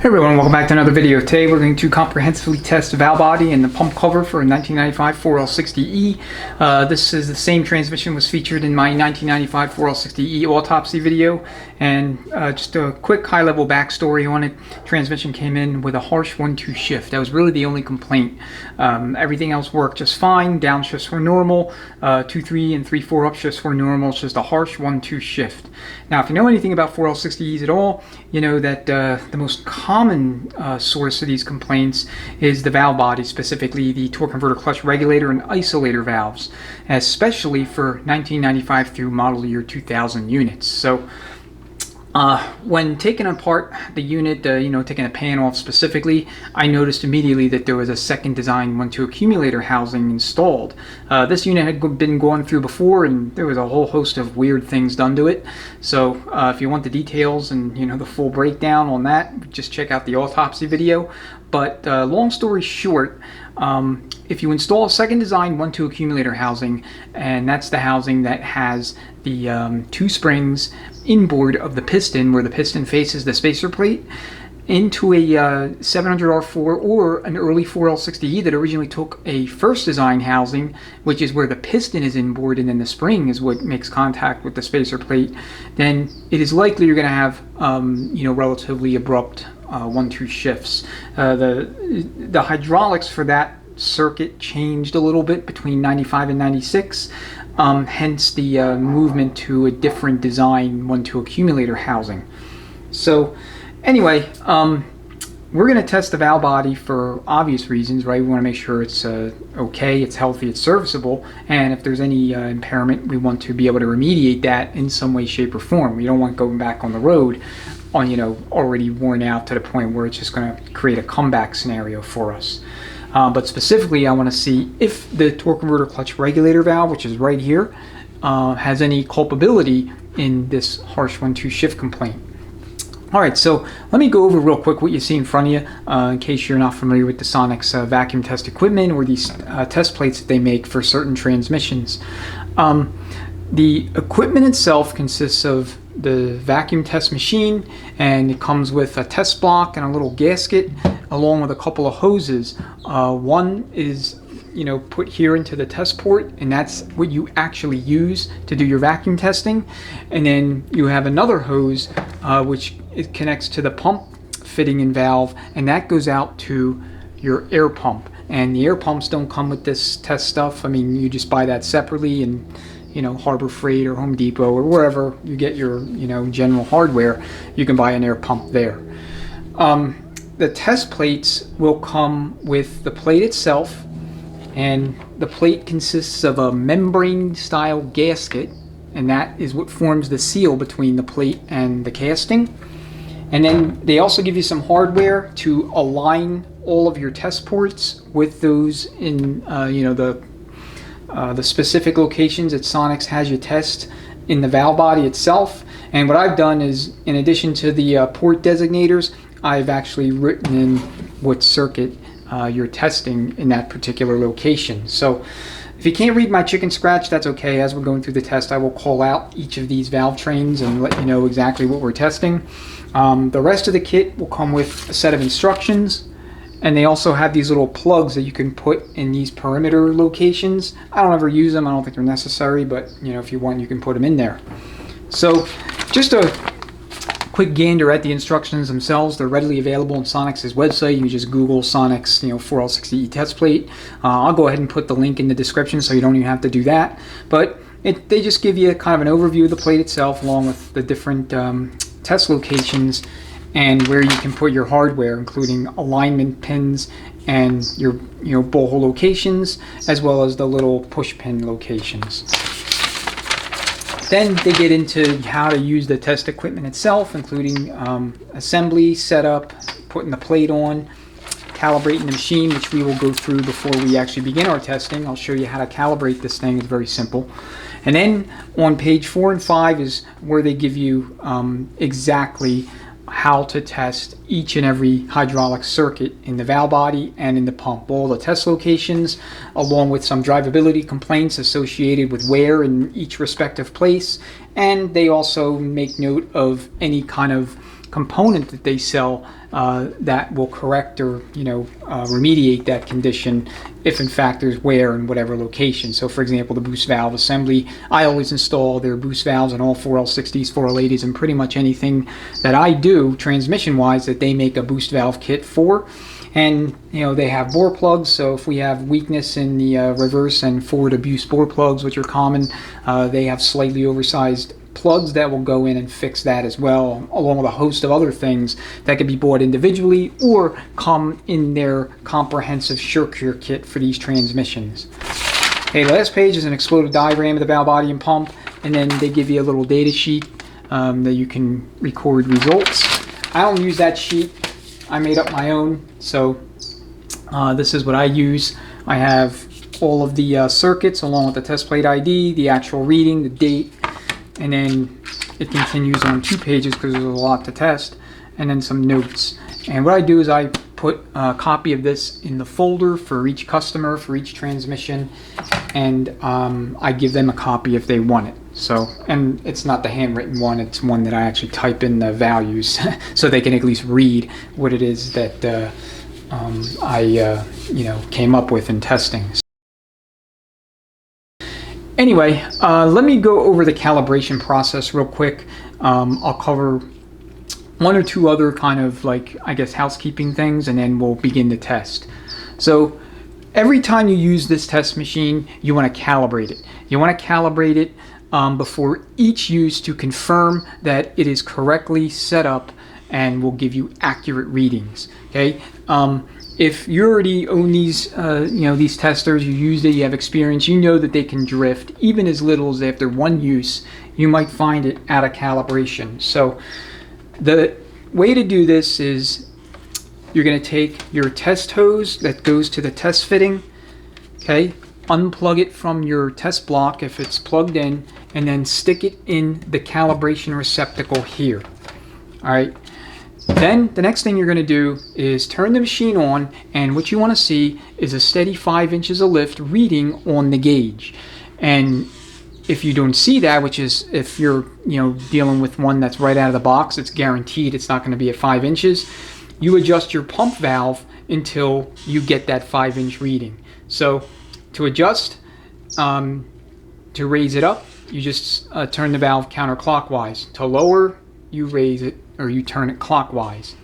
Hey everyone, welcome back to another video. Today we're going to comprehensively test the valve body and the pump cover for a 1995 4L60E. This is the same transmission was featured in my 1995 4L60E autopsy video. And just a quick high-level backstory on it. Transmission came in with a harsh 1-2 shift. That was really the only complaint. Everything else worked just fine. Downshifts were normal. 2-3 and 3-4 upshifts were normal. It's just a harsh 1-2 shift. Now, if you know anything about 4L60Es at all, you know that the most common source of these complaints is the valve body, specifically the torque converter clutch regulator and isolator valves, especially for 1995 through model year 2000 units. So when taking apart the unit, taking a pan off specifically, I noticed immediately that there was a second design 1-2 accumulator housing installed. This unit had been gone through before, and there was a whole host of weird things done to it. So if you want the details and the full breakdown on that, just check out the autopsy video. But long story short, if you install a second design 1-2 accumulator housing, and that's the housing that has the two springs inboard of the piston where the piston faces the spacer plate, into a 700R4 or an early 4L60E that originally took a first design housing, which is where the piston is inboard and then the spring is what makes contact with the spacer plate, then it is likely you're going to have relatively abrupt 1-2 shifts. The hydraulics for that circuit changed a little bit between 95 and 96, hence the movement to a different design 1-2 accumulator housing. So anyway, we're going to test the valve body for obvious reasons, right? We want to make sure it's okay, it's healthy, it's serviceable, and if there's any impairment, we want to be able to remediate that in some way, shape, or form. We don't want going back on the road on already worn out to the point where it's just going to create a comeback scenario for us. But specifically, I want to see if the torque converter clutch regulator valve, which is right here, has any culpability in this harsh 1-2 shift complaint. Alright, so let me go over real quick what you see in front of you, in case you're not familiar with the Sonnax vacuum test equipment or these test plates that they make for certain transmissions. The equipment itself consists of the vacuum test machine, and it comes with a test block and a little gasket along with a couple of hoses. One is put here into the test port, and that's what you actually use to do your vacuum testing. And then you have another hose which it connects to the pump fitting and valve, and that goes out to your air pump. And the air pumps don't come with this test stuff. I mean, you just buy that separately, and Harbor Freight or Home Depot or wherever you get your general hardware, you can buy an air pump there. The test plates will come with the plate itself, and the plate consists of a membrane style gasket, and that is what forms the seal between the plate and the casting. And then they also give you some hardware to align all of your test ports with those in the specific locations that Sonnax has you test in the valve body itself. And what I've done is, in addition to the port designators, I've actually written in what circuit you're testing in that particular location. So if you can't read my chicken scratch, that's okay. As we're going through the test, I will call out each of these valve trains and let you know exactly what we're testing. The rest of the kit will come with a set of instructions, and they also have these little plugs that you can put in these perimeter locations. I don't ever use them. I don't think they're necessary, but if you want, you can put them in there. So just a quick gander at the instructions themselves. They're readily available on Sonnax's website. You can just Google Sonnax 4L60E test plate. I'll go ahead and put the link in the description so you don't even have to do that. But they just give you kind of an overview of the plate itself, along with the different test locations and where you can put your hardware, including alignment pins and your bowl hole locations, as well as the little push pin locations. Then they get into how to use the test equipment itself, including assembly, setup, putting the plate on, calibrating the machine, which we will go through before we actually begin our testing. I'll show you how to calibrate this thing. It's very simple. And then on page 4 and 5 is where they give you exactly how to test each and every hydraulic circuit in the valve body and in the pump. All the test locations, along with some drivability complaints associated with wear in each respective place, and they also make note of any kind of component that they sell that will correct or remediate that condition if in fact there's wear in whatever location. So for example, the boost valve assembly, I always install their boost valves on all 4L60s, 4L80s, and pretty much anything that I do transmission wise that they make a boost valve kit for. And they have bore plugs, so if we have weakness in the reverse and forward abuse bore plugs, which are common, they have slightly oversized plugs that will go in and fix that as well, along with a host of other things that could be bought individually or come in their comprehensive SureCure kit for these transmissions. Okay, the last page is an exploded diagram of the valve body and pump, and then they give you a little data sheet that you can record results. I don't use that sheet. I made up my own, so this is what I use. I have all of the circuits along with the test plate ID, the actual reading, the date, and then it continues on 2 pages because there's a lot to test, and then some notes. And what I do is I put a copy of this in the folder for each customer, for each transmission, and I give them a copy if they want it. So, and it's not the handwritten one, it's one that I actually type in the values so they can at least read what it is that I came up with in testing. Anyway, let me go over the calibration process real quick. I'll cover 1 or 2 other kind of housekeeping things, and then we'll begin to test. So every time you use this test machine, you want to calibrate it. You want to calibrate it before each use to confirm that it is correctly set up and will give you accurate readings. Okay. If you already own these, these testers, you used it, you have experience, you know that they can drift even as little as after 1 use. You might find it out of calibration. So the way to do this is you're going to take your test hose that goes to the test fitting, okay, unplug it from your test block if it's plugged in, and then stick it in the calibration receptacle here. All right. Then the next thing you're going to do is turn the machine on, and what you want to see is a steady 5 inches of lift reading on the gauge. And if you don't see that, which is if you're dealing with one that's right out of the box, it's guaranteed it's not going to be at 5 inches, you adjust your pump valve until you get that 5-inch reading. So to adjust, to raise it up, you just turn the valve counterclockwise. To lower, you raise it or you turn it clockwise.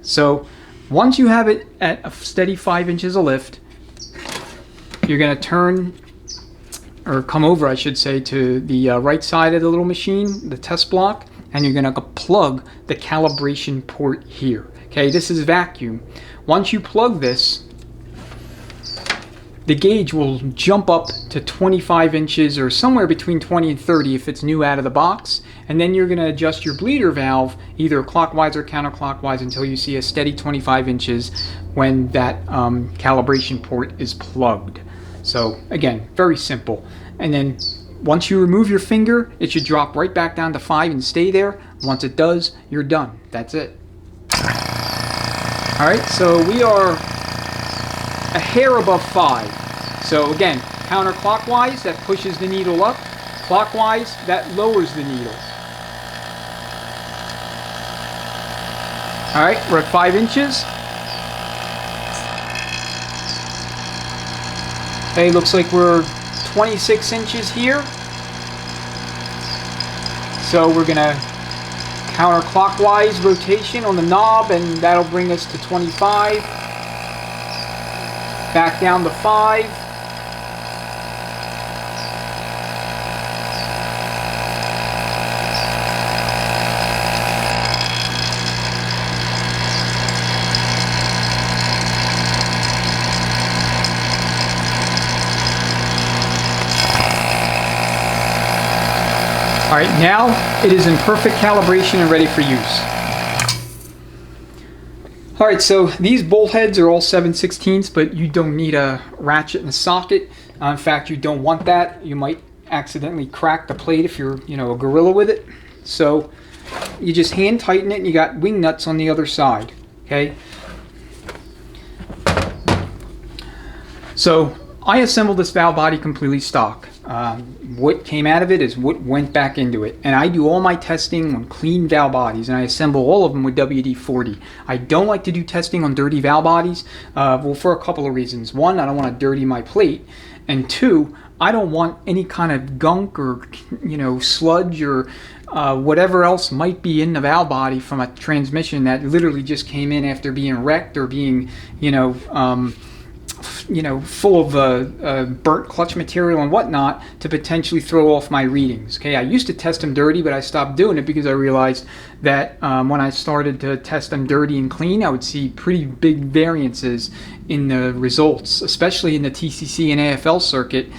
So once you have it at a steady 5 inches of lift, you're going to turn, or come over I should say, to the right side of the little machine, the test block, and you're going to plug the calibration port here. Okay, this is vacuum. Once you plug this, the gauge will jump up to 25 inches or somewhere between 20 and 30 if it's new out of the box. And then you're going to adjust your bleeder valve either clockwise or counterclockwise until you see a steady 25 inches when that calibration port is plugged. So again, very simple. And then once you remove your finger, it should drop right back down to 5 and stay there. Once it does, you're done. That's it. All right, so we are a hair above 5. So again, counterclockwise, that pushes the needle up. Clockwise, that lowers the needle. All right, we're at 5 inches. Okay, looks like we're 26 inches here. So we're gonna counterclockwise rotation on the knob, and that'll bring us to 25. Back down to 5. All right, now it is in perfect calibration and ready for use. All right, so these bolt heads are all 7/16, but you don't need a ratchet and a socket. In fact, you don't want that. You might accidentally crack the plate if you're, a gorilla with it. So you just hand tighten it, and you got wing nuts on the other side, okay? So I assembled this valve body completely stock. What came out of it is what went back into it. And I do all my testing on clean valve bodies, and I assemble all of them with WD-40. I don't like to do testing on dirty valve bodies, well, for a couple of reasons. One, I don't want to dirty my plate, and two, I don't want any kind of gunk or, sludge or whatever else might be in the valve body from a transmission that literally just came in after being wrecked or being, full of burnt clutch material and whatnot, to potentially throw off my readings. Okay, I used to test them dirty, but I stopped doing it because I realized that when I started to test them dirty and clean, I would see pretty big variances in the results, especially in the TCC and AFL circuit,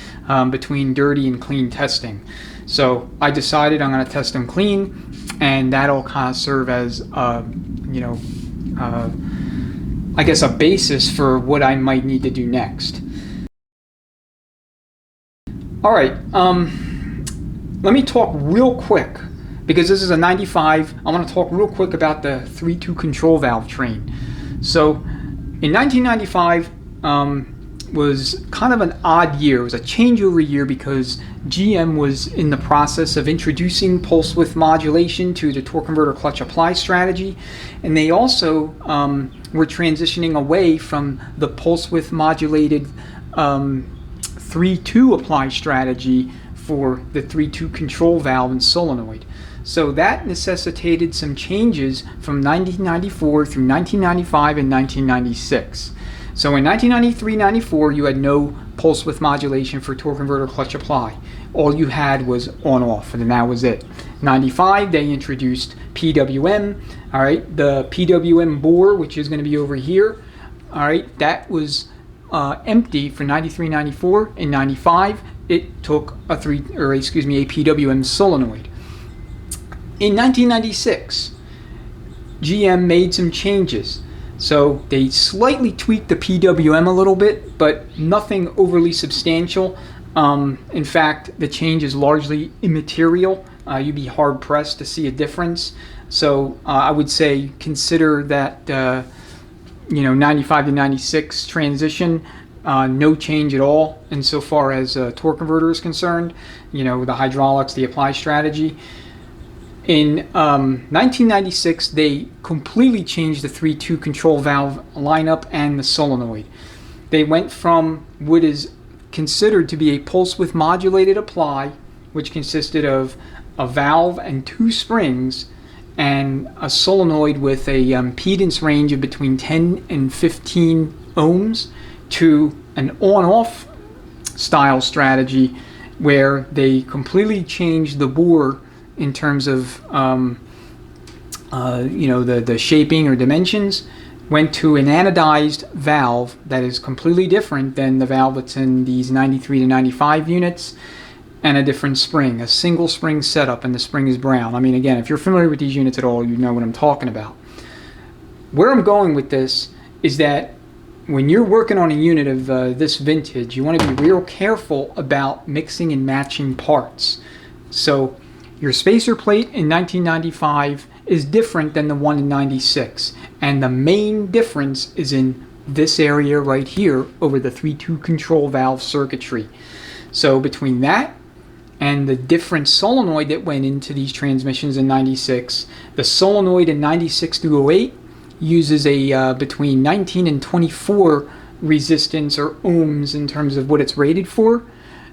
between dirty and clean testing. So I decided I'm going to test them clean, and that'll kind of serve as I guess a basis for what I might need to do next. All right, let me talk real quick, because this is a 95. I want to talk real quick about the 3-2 control valve train. So in 1995 was kind of an odd year. It was a changeover year because GM was in the process of introducing pulse width modulation to the torque converter clutch apply strategy, and they also were transitioning away from the pulse width modulated 3-2 apply strategy for the 3-2 control valve and solenoid. So that necessitated some changes from 1994 through 1995 and 1996. So in 1993-94, you had no pulse width modulation for torque converter clutch apply. All you had was on-off, and that was it. 95, they introduced PWM. All right, the PWM bore, which is going to be over here. All right, that was empty for 93-94. In 95, it took a PWM solenoid. In 1996, GM made some changes. So they slightly tweaked the PWM a little bit, but nothing overly substantial. In fact, the change is largely immaterial. You'd be hard pressed to see a difference. So I would say consider that 95 to 96 transition, no change at all insofar as torque converter is concerned. The hydraulics, the apply strategy. In 1996, they completely changed the 3-2 control valve lineup and the solenoid. They went from what is considered to be a pulse width modulated apply, which consisted of a valve and 2 springs, and a solenoid with a impedance range of between 10 and 15 ohms, to an on-off style strategy where they completely changed the bore in terms of the shaping or dimensions, went to an anodized valve that is completely different than the valve that's in these 93 to 95 units, and a different spring, a single spring setup, and the spring is brown. I mean, again, if you're familiar with these units at all, you know what I'm talking about. Where I'm going with this is that when you're working on a unit of this vintage, you want to be real careful about mixing and matching parts. So your spacer plate in 1995 is different than the one in 96, and the main difference is in this area right here over the 3-2 control valve circuitry. So between that and the different solenoid that went into these transmissions in 96, the solenoid in 96 through 08 uses a between 19 and 24 resistance or ohms in terms of what it's rated for.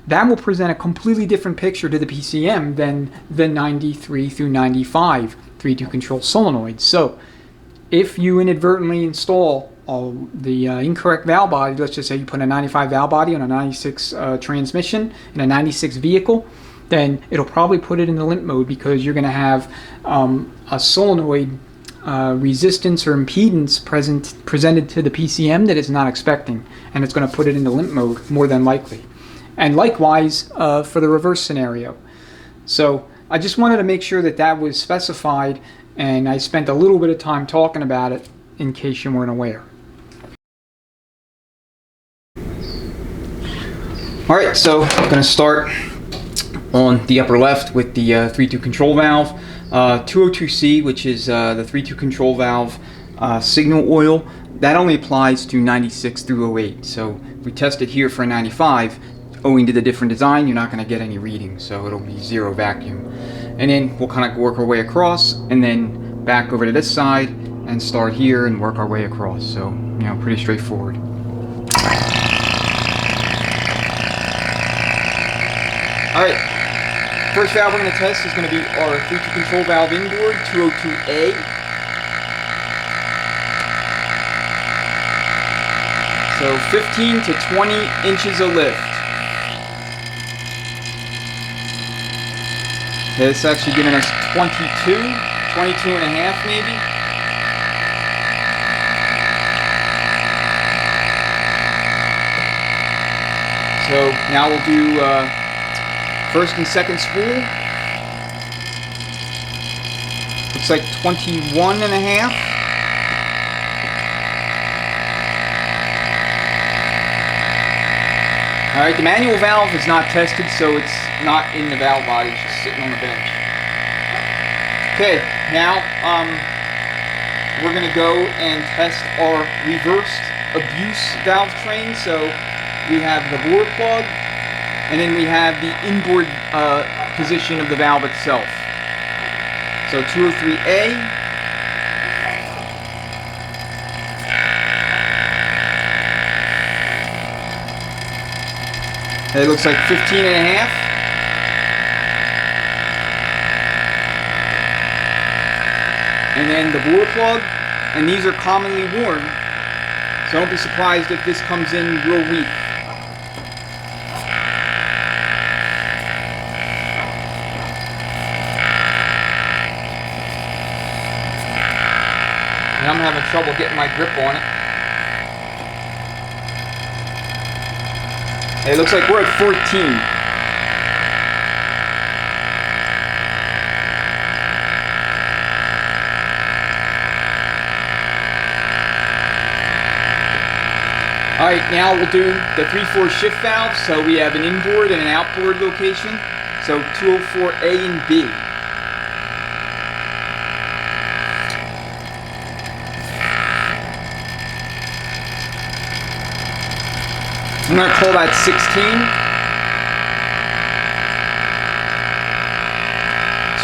That will present a completely different picture to the PCM than the 93 through 95 3-2 control solenoid. So if you inadvertently install the incorrect valve body, let's just say you put a 95 valve body on a 96 transmission in a 96 vehicle, then it'll probably put it in the limp mode, because you're going to have a solenoid resistance or impedance presented to the PCM that it's not expecting, and it's going to put it into limp mode more than likely. And likewise for the reverse scenario. So I just wanted to make sure that that was specified, and I spent a little bit of time talking about it in case you weren't aware. All right, so I'm going to start on the upper left with the 3-2 control valve. 202C, which is the 3-2 control valve signal oil, that only applies to 96 through 08. So if we test it here for a 95, owing to the different design, you're not going to get any reading, so it'll be 0 vacuum. And then we'll kind of work our way across, and then back over to this side, and start here and work our way across. So, you know, pretty straightforward. Alright, first valve we're going to test is going to be our 3-2 control valve inboard, 202A. So 15 to 20 inches of lift. It's actually giving us 22 and a half maybe. So now we'll do first and second spool. Looks like 21 and a half. Alright, the manual valve is not tested, so it's not in the valve body, it's just sitting on the bench. Okay, now we're going to go and test our reversed abuse valve train. So we have the bore plug, and then we have the inboard position of the valve itself. So 203A. It looks like 15 and a half. And then the bore plug, and these are commonly worn, so don't be surprised if this comes in real weak. And I'm having trouble getting my grip on it. It looks like we're at 14. Alright, now we'll do the 3-4 shift valve. So we have an inboard and an outboard location. So 204A and B. I'm going to call that 16.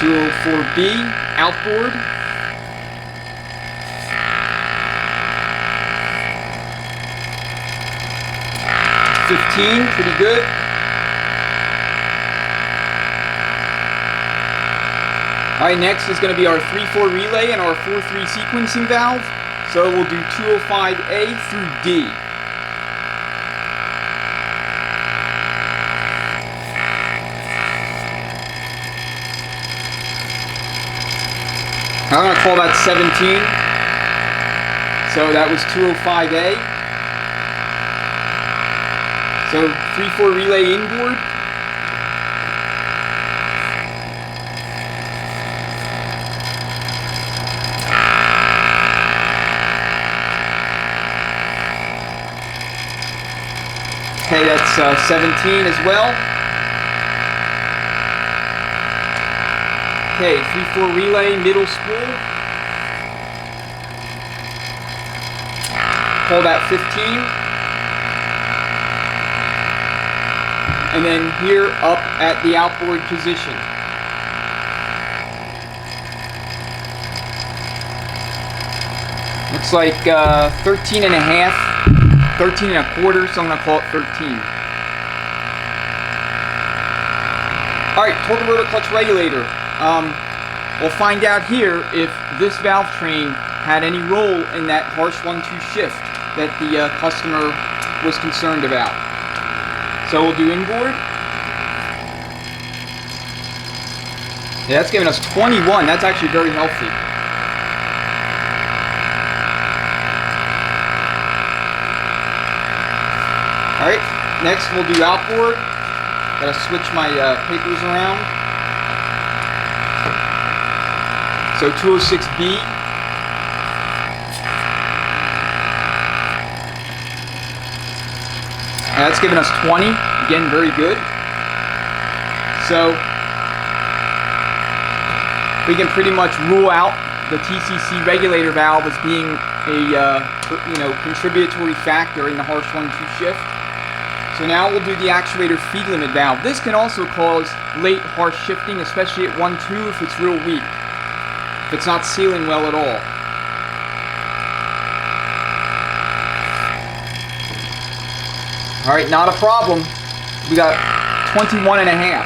204B, outboard. 15, pretty good. Alright, next is going to be our 3-4 relay and our 4-3 sequencing valve. So we'll do 205A through D. I'm going to call that 17. So that was 205A. So 3-4 relay inboard. Okay, that's 17 as well. Okay, 3-4 relay, middle spool. Call that 15. And then here up at the outboard position. Looks like 13 and a half, 13 and a quarter, so I'm going to call it 13. Alright, torque rotor clutch regulator. We'll find out here if this valve train had any role in that harsh 1-2 shift that the customer was concerned about. So we'll do inboard. Yeah, that's giving us 21. That's actually very healthy. Alright, next we'll do outboard. Gotta switch my papers around. So 206B. That's giving us 20. Again, very good. So we can pretty much rule out the TCC regulator valve as being a contributory factor in the harsh 1-2 shift. So So now we'll do the actuator feed limit valve. This can also cause late harsh shifting, especially at 1-2 if it's real weak, if it's not sealing well at all. All right, not a problem. We got 21.5.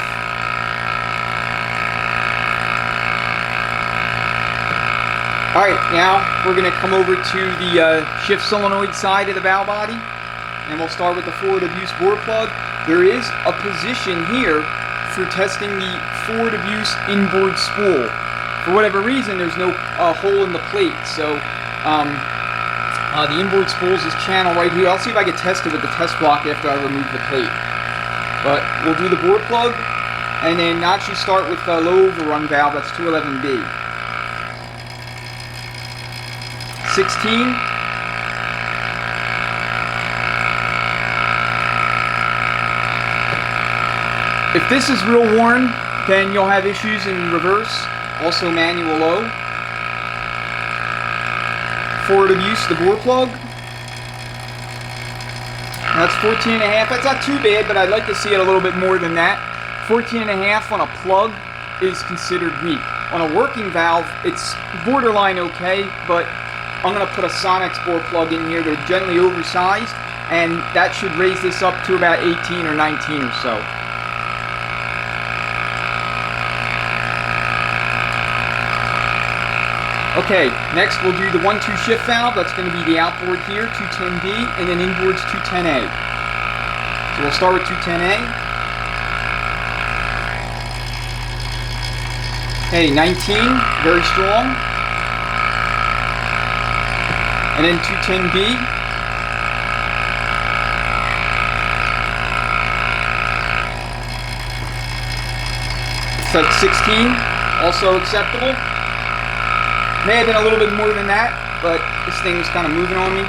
All right, now we're gonna come over to the shift solenoid side of the valve body, and we'll start with the forward abuse bore plug. There is a position here for testing the forward abuse inboard spool. For whatever reason, there's no hole in the plate, so the inboard spool is this channel right here. I'll see if I can test it with the test block after I remove the plate. But we'll do the bore plug, and then actually start with the low overrun valve, that's 211B. 16. If this is real worn, then you'll have issues in reverse, also manual low. Forward abuse, the bore plug. That's 14.5. That's not too bad, but I'd like to see it a little bit more than that. 14.5 on a plug is considered weak. On a working valve, it's borderline okay, but I'm going to put a Sonnax bore plug in here. They're generally oversized, and that should raise this up to about 18 or 19 or so. Okay, next we'll do the 1-2 shift valve. That's going to be the outboard here, 210B, and then inboard's 210A. So we'll start with 210A. Okay, 19, very strong. And then 210B. It's like 16, also acceptable. May have been a little bit more than that, but this thing was kind of moving on me.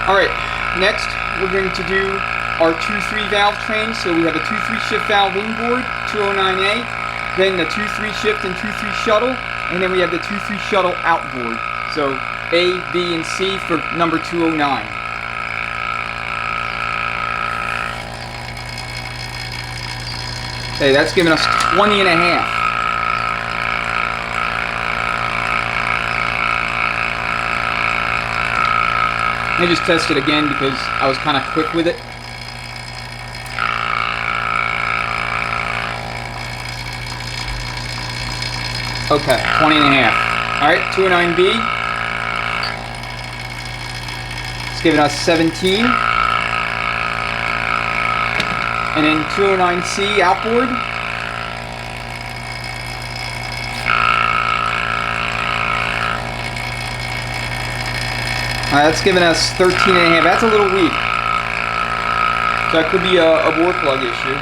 Alright, next we're going to do our 2-3 valve train. So we have a 2-3 shift valve inboard, 209A, then the 2-3 shift and 2-3 shuttle, and then we have the 2-3 shuttle outboard. So A, B, and C for number 209. Okay, that's giving us 20.5. Let me just test it again because I was kind of quick with it. Okay, 20.5. Alright, 209B. It's giving us 17. And then 209C outboard. That's giving us 13.5. That's a little weak. So that could be a bore plug issue.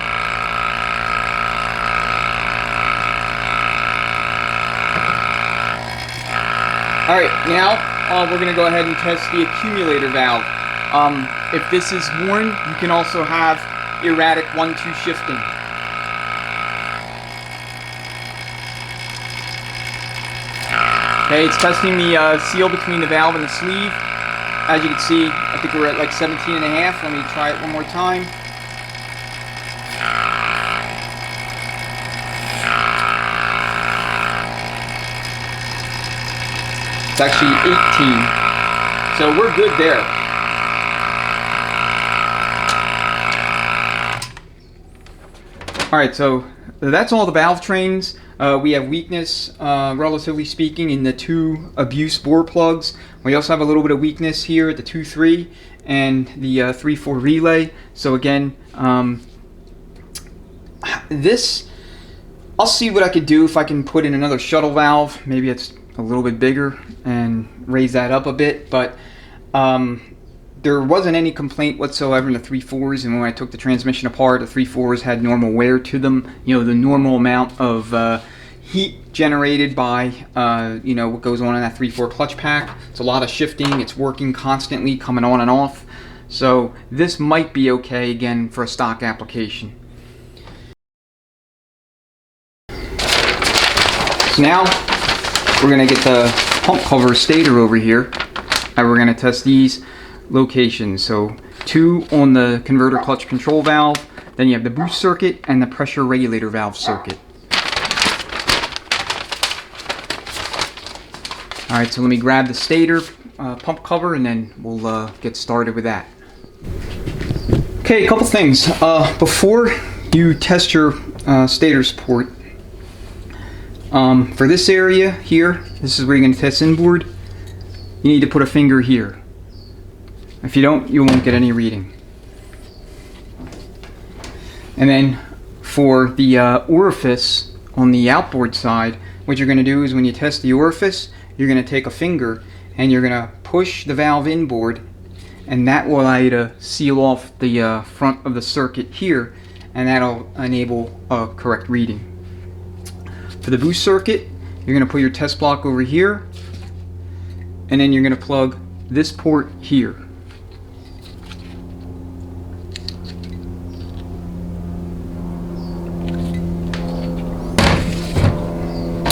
Alright, now we're going to go ahead and test the accumulator valve. If this is worn, you can also have erratic 1-2 shifting. Okay, it's testing the seal between the valve and the sleeve. As you can see, I think we're at like 17.5. Let me try it one more time. It's actually 18. So we're good there. Alright, so that's all the valve trains. We have weakness, relatively speaking, in the 2 abuse bore plugs. We also have a little bit of weakness here at the 2-3 and the 3-4 relay. So again, this, I'll see what I could do if I can put in another shuttle valve. Maybe it's a little bit bigger and raise that up a bit, but there wasn't any complaint whatsoever in the 3-4s, and when I took the transmission apart, the 3-4s had normal wear to them. You know, the normal amount of heat generated by you know, what goes on in that 3-4 clutch pack. It's a lot of shifting. It's working constantly, coming on and off. So this might be okay again for a stock application. So now we're going to get the pump cover stator over here, and we're going to test these locations. So 2 on the converter clutch control valve, then you have the boost circuit and the pressure regulator valve circuit. Alright, so let me grab the stator pump cover and then we'll get started with that. Okay, a couple things. Before you test your stator support, for this area here, this is where you're going to test inboard, you need to put a finger here. If you don't, you won't get any reading. And then for the orifice on the outboard side, what you're going to do is when you test the orifice, you're going to take a finger and you're going to push the valve inboard, and that will allow you to seal off the front of the circuit here, and that'll enable a correct reading. For the boost circuit, you're going to put your test block over here, and then you're going to plug this port here.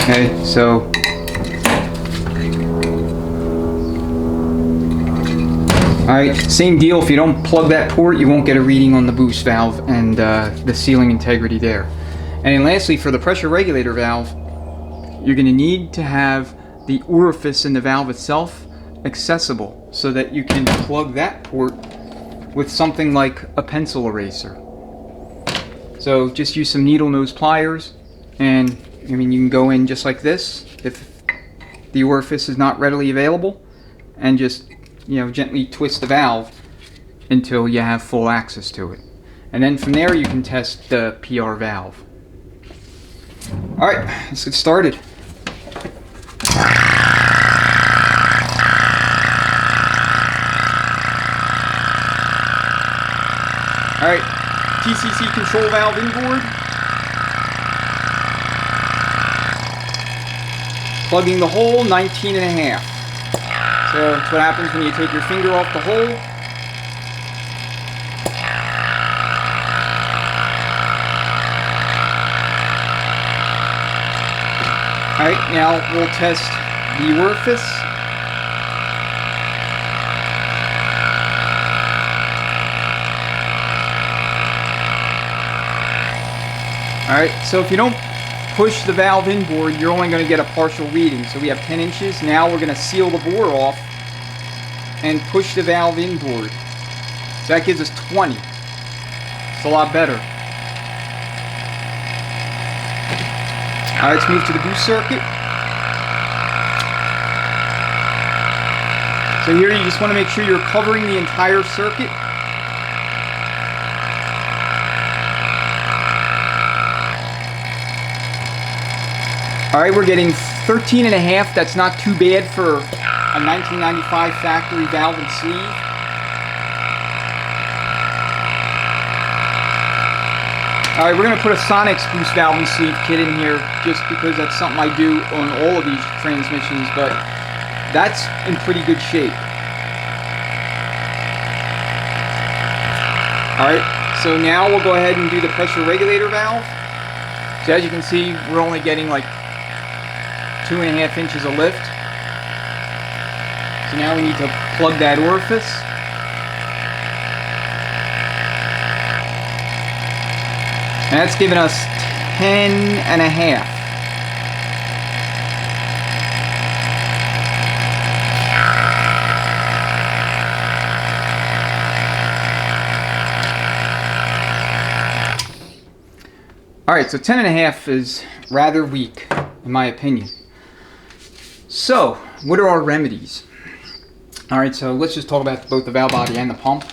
Okay, so alright, same deal. If you don't plug that port, you won't get a reading on the boost valve and the sealing integrity there. And then lastly, for the pressure regulator valve, you're going to need to have the orifice in the valve itself accessible so that you can plug that port with something like a pencil eraser. So just use some needle nose pliers, and I mean, you can go in just like this if the orifice is not readily available, and just, you know, gently twist the valve until you have full access to it. And then from there you can test the PR valve. Alright, let's get started. Alright, TCC control valve inboard. Plugging the hole, 19.5. So that's what happens when you take your finger off the hole. Alright, now we'll test the orifice. Alright, so if you don't push the valve inboard, you're only going to get a partial reading. So we have 10 inches. Now we're going to seal the bore off and push the valve inboard. So that gives us 20. It's a lot better. Alright, let's move to the boost circuit. So here you just want to make sure you're covering the entire circuit. Alright, we're getting 13.5. That's not too bad for a 1995 factory valve and sleeve. Alright, we're going to put a Sonnax boost valve and sleeve kit in here just because that's something I do on all of these transmissions, but that's in pretty good shape. Alright, so now we'll go ahead and do the pressure regulator valve. So as you can see, we're only getting like 2.5 inches of lift. So now we need to plug that orifice. And that's giving us 10.5. Alright, so 10.5 is rather weak, in my opinion. So, what are our remedies? Alright, so let's just talk about both the valve body and the pump.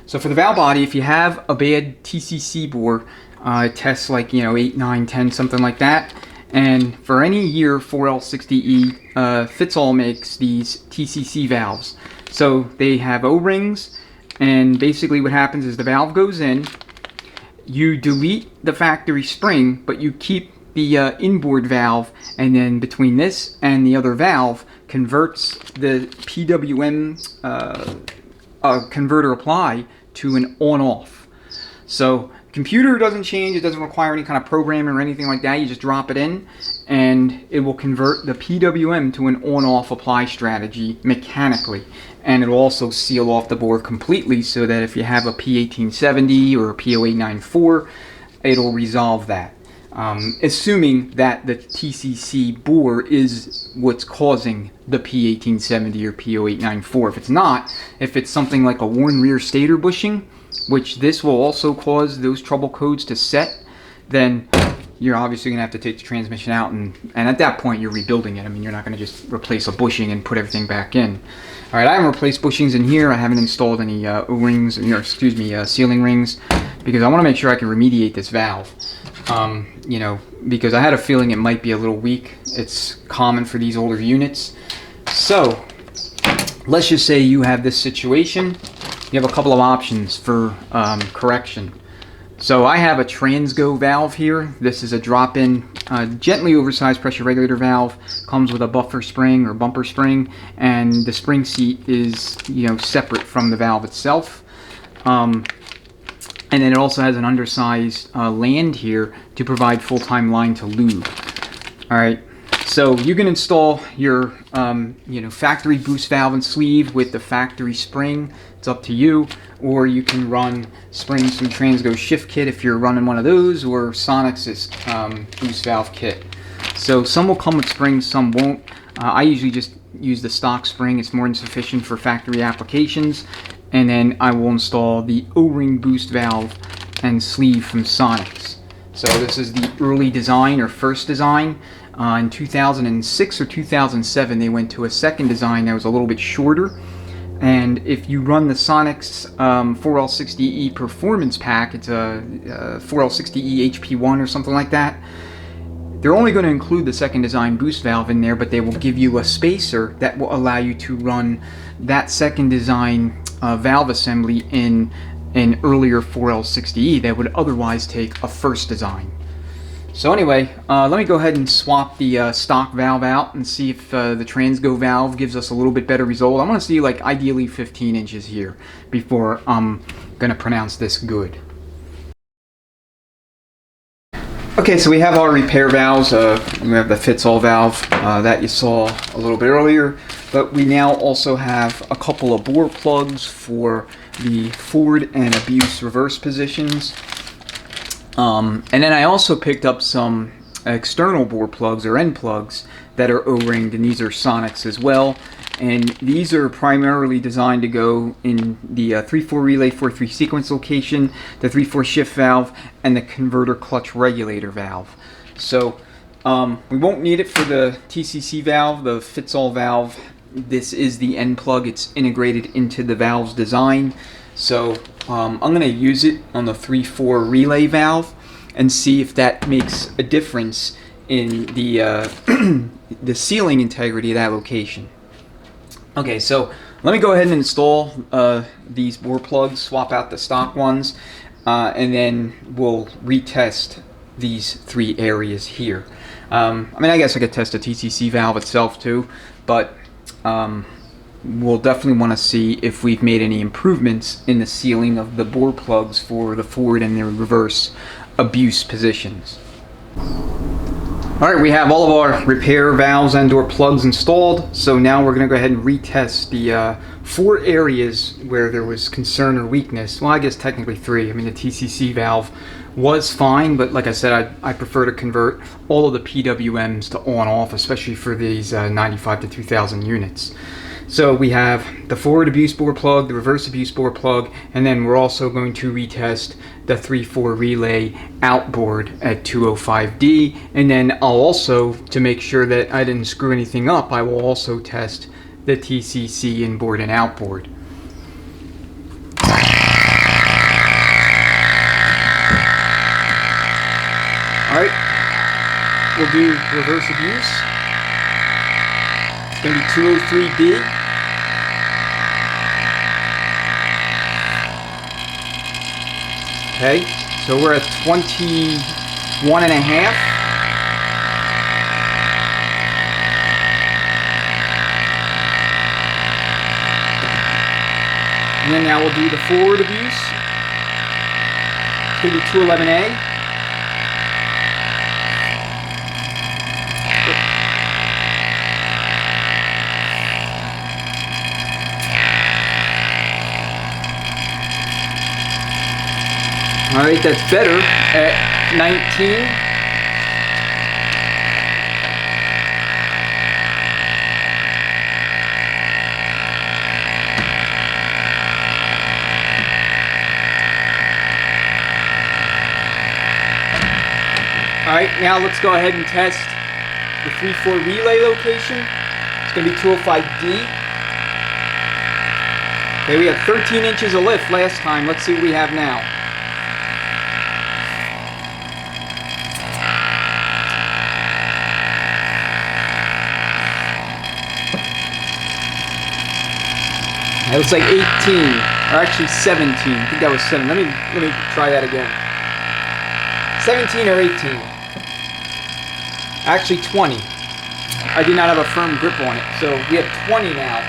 So for the valve body, if you have a bad TCC bore, it tests like, 8, 9, 10, something like that. And for any year 4L60E, Fitzall makes these TCC valves. So they have O-rings, and basically what happens is the valve goes in, you delete the factory spring, but you keep the inboard valve, and then between this and the other valve converts the PWM converter apply to an on-off. So computer doesn't change. It doesn't require any kind of programming or anything like that. You just drop it in, and it will convert the PWM to an on-off apply strategy mechanically. And it'll also seal off the bore completely so that if you have a P1870 or a P0894, it'll resolve that. Assuming that the TCC bore is what's causing the P1870 or P0894. If it's not, if it's something like a worn rear stator bushing, which this will also cause those trouble codes to set, then you're obviously going to have to take the transmission out, and at that point you're rebuilding it. I mean, you're not going to just replace a bushing and put everything back in. Alright, I haven't replaced bushings in here. I haven't installed any O-rings, or excuse me, sealing rings, because I want to make sure I can remediate this valve. You know, because I had a feeling it might be a little weak. It's common for these older units. So, let's just say you have this situation. You have a couple of options for correction. So I have a Transgo valve here. This is a drop-in, gently oversized pressure regulator valve. Comes with a buffer spring or bumper spring, and the spring seat is, you know, separate from the valve itself. And then it also has an undersized land here to provide full-time line to lube. All right, so you can install your you know, factory boost valve and sleeve with the factory spring. It's up to you. Or you can run springs from Transgo shift kit if you're running one of those, or Sonnax's boost valve kit. So some will come with springs, some won't. I usually just use the stock spring. It's more than sufficient for factory applications. And then I will install the O-ring boost valve and sleeve from Sonnax. So this is the early design, or first design. In 2006 or 2007 they went to a second design that was a little bit shorter. And if you run the Sonnax 4L60E performance pack, it's a 4L60E HP1 or something like that. They're only going to include the second design boost valve in there, but they will give you a spacer that will allow you to run that second design valve assembly in an earlier 4L60E that would otherwise take a first design. So anyway, let me go ahead and swap the stock valve out and see if the Transgo valve gives us a little bit better result. I want to see, like, ideally 15 inches here before I'm going to pronounce this good. Okay, so we have our repair valves. We have the fits-all valve that you saw a little bit earlier, but we now also have a couple of bore plugs for the forward and abuse reverse positions. And then I also picked up some external bore plugs, or end plugs, that are O-ringed, and these are Sonnax as well. And these are primarily designed to go in the 3-4 relay 4-3 sequence location, the 3-4 shift valve, and the converter clutch regulator valve. So we won't need it for the TCC valve, the fits-all valve. This is the end plug. It's integrated into the valve's design. So I'm going to use it on the 3-4 relay valve and see if that makes a difference in the the sealing integrity of that location. Okay, so let me go ahead and install these bore plugs, swap out the stock ones, and then we'll retest these three areas here. I mean, I guess I could test the TCC valve itself too, but we'll definitely want to see if we've made any improvements in the sealing of the bore plugs for the forward and the reverse abuse positions. Alright, we have all of our repair valves and or plugs installed, so now we're going to go ahead and retest the 4 areas where there was concern or weakness. Well, I guess technically 3. I mean, the TCC valve was fine, but like I said, I prefer to convert all of the PWMs to on-off, especially for these 95 to 2000 units. So we have the forward abuse bore plug, the reverse abuse bore plug, and then we're also going to retest the 3-4 relay outboard at 205D. And then I'll also, to make sure that I didn't screw anything up, I will also test the TCC inboard and outboard. Alright, we'll do reverse abuse. It's going to be 203D. Okay, so we're at 21 and a half. And then now we'll do the forward abuse. going to be 211A. Alright, that's better at 19. Alright, now let's go ahead and test the 3-4 relay location. It's going to be 205D. Okay, we had 13 inches of lift last time. Let's see what we have now. It looks like 18, or actually 17. I think that was 7. Let me try that again. 17 or 18. Actually 20. I did not have a firm grip on it, so we have 20 now.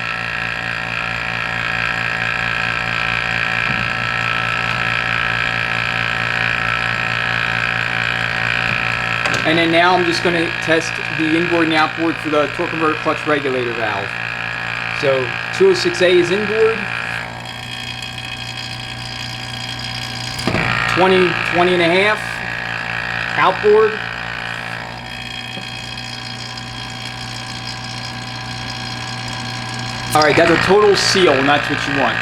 And then now I'm just going to test the inboard and outboard for the torque converter clutch regulator valve. So 206A is inboard, 20 and a half outboard, alright, that's a total seal and that's what you want.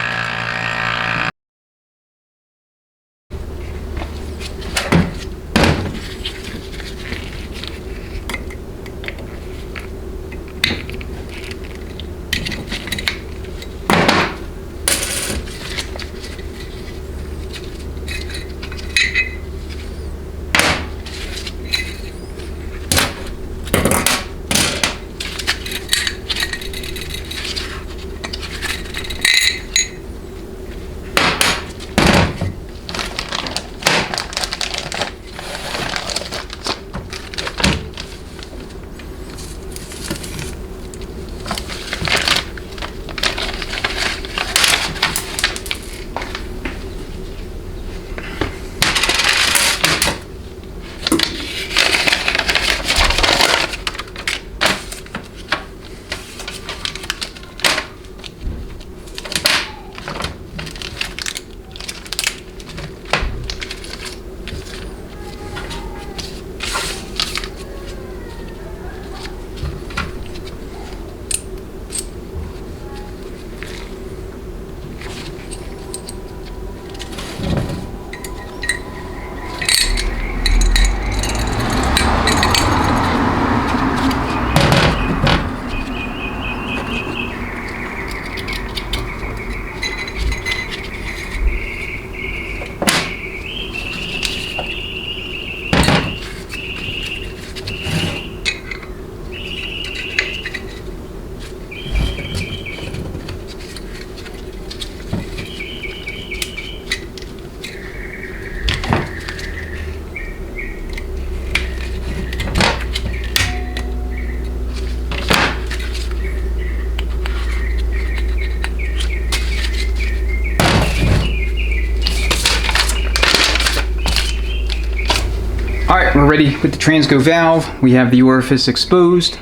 Alright, we're ready with the Transgo valve. We have the orifice exposed.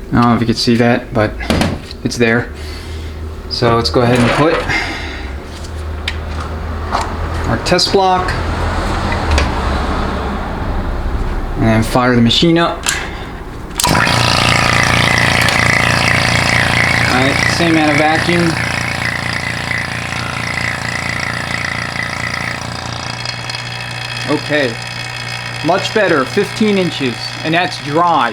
I don't know if you can see that, but it's there. So let's go ahead and put our test block and then fire the machine up. Alright, same amount of vacuum. Okay, much better, 15 inches, and that's dry.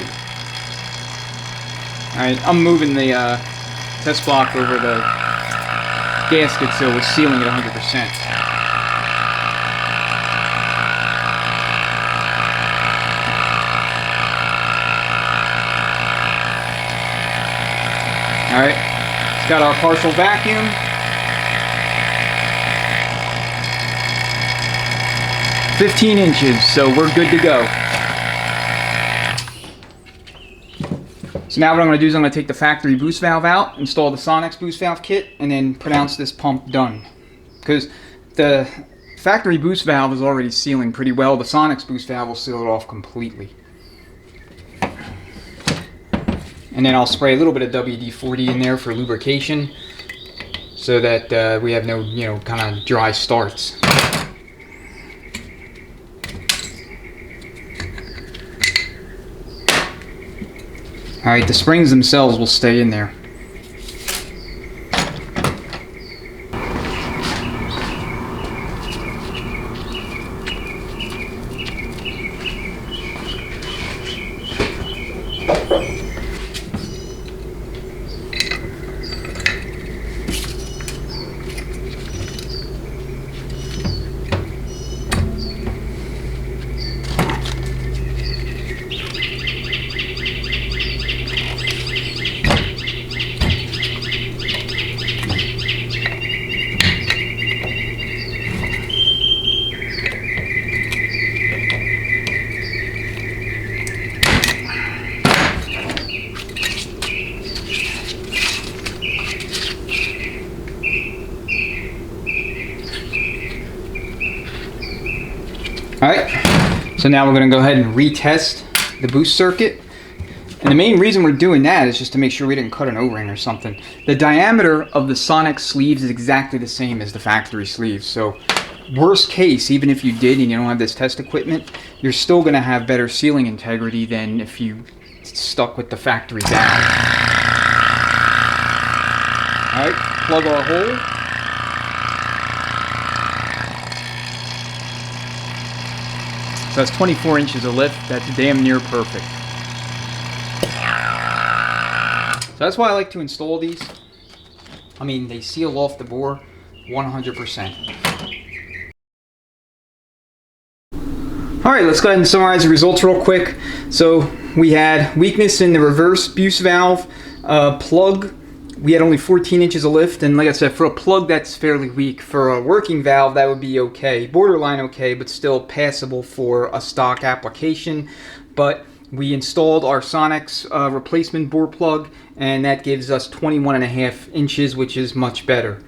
Alright, I'm moving the test block over the gasket so we're sealing it 100%. Alright, it's got our partial vacuum. $15 inches, so we're good to go. So now what I'm going to do is I'm going to take the factory boost valve out, install the Sonnax boost valve kit, and then pronounce this pump done. because the factory boost valve is already sealing pretty well. The Sonnax boost valve will seal it off completely. And then I'll spray a little bit of WD-40 in there for lubrication, so that we have no, kind of dry starts. Alright, the springs themselves will stay in there. Alright, so now we're going to go ahead and retest the boost circuit. And the main reason we're doing that is just to make sure we didn't cut an O-ring or something. The diameter of the Sonnax sleeves is exactly the same as the factory sleeves. So worst case, even if you did and you don't have this test equipment, you're still going to have better sealing integrity than if you stuck with the factory valve. Alright, plug our hole. So that's 24 inches of lift. That's damn near perfect. So that's why I like to install these. I mean, they seal off the bore 100%. Alright, let's go ahead and summarize the results real quick. So we had weakness in the reverse boost valve plug. We had only 14 inches of lift, and like I said, for a plug that's fairly weak. For a working valve, that would be okay. Borderline okay, but still passable for a stock application. But we installed our Sonnax replacement bore plug, and that gives us 21.5 inches, which is much better.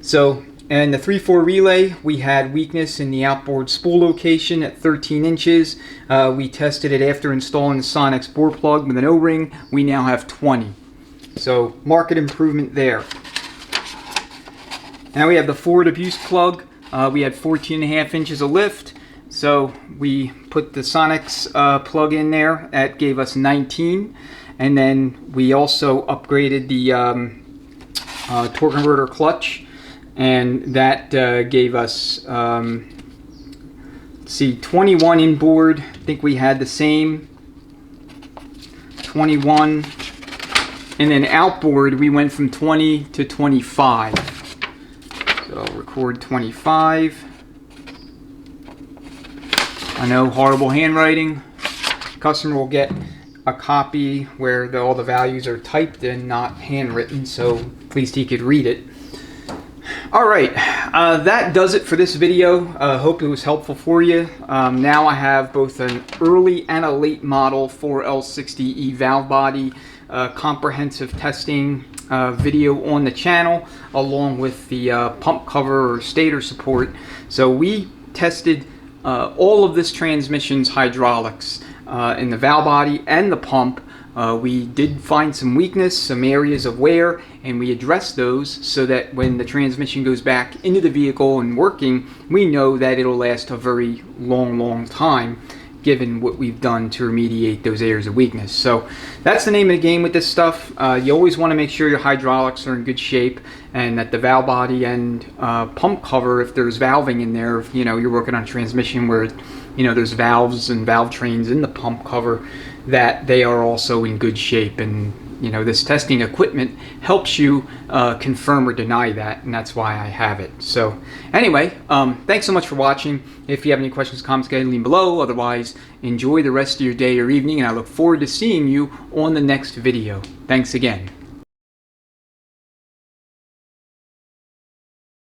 So, in the 3/4 relay, we had weakness in the outboard spool location at 13 inches. We tested it after installing the Sonnax bore plug with an O-ring. We now have 20. So, market improvement there. Now we have the forward abuse plug. We had 14.5 inches of lift. So we put the Sonnax plug in there. That gave us 19. And then we also upgraded the torque converter clutch. And that gave us, let's see, 21 inboard. I think we had the same. 21. And then outboard, we went from 20 to 25. So I'll record 25. I know, horrible handwriting. Customer will get a copy where all the values are typed and not handwritten, so at least he could read it. Alright, that does it for this video. Hope it was helpful for you. Now I have both an early and a late model 4L60E valve body comprehensive testing video on the channel, along with the pump cover or stator support. So we tested all of this transmission's hydraulics in the valve body and the pump. We did find some weakness, some areas of wear, and we addressed those so that when the transmission goes back into the vehicle and working, we know that it'll last a very long time, given what we've done to remediate those areas of weakness. So that's the name of the game with this stuff. You always want to make sure your hydraulics are in good shape, and that the valve body and pump cover, if there's valving in there, if, you're working on a transmission where there's valves and valve trains in the pump cover, that they are also in good shape. And this testing equipment helps you confirm or deny that, and that's why I have it. So anyway, thanks so much for watching. If you have any questions, comments, go ahead and leave below. Otherwise, enjoy the rest of your day or evening, and I look forward to seeing you on the next video. Thanks again.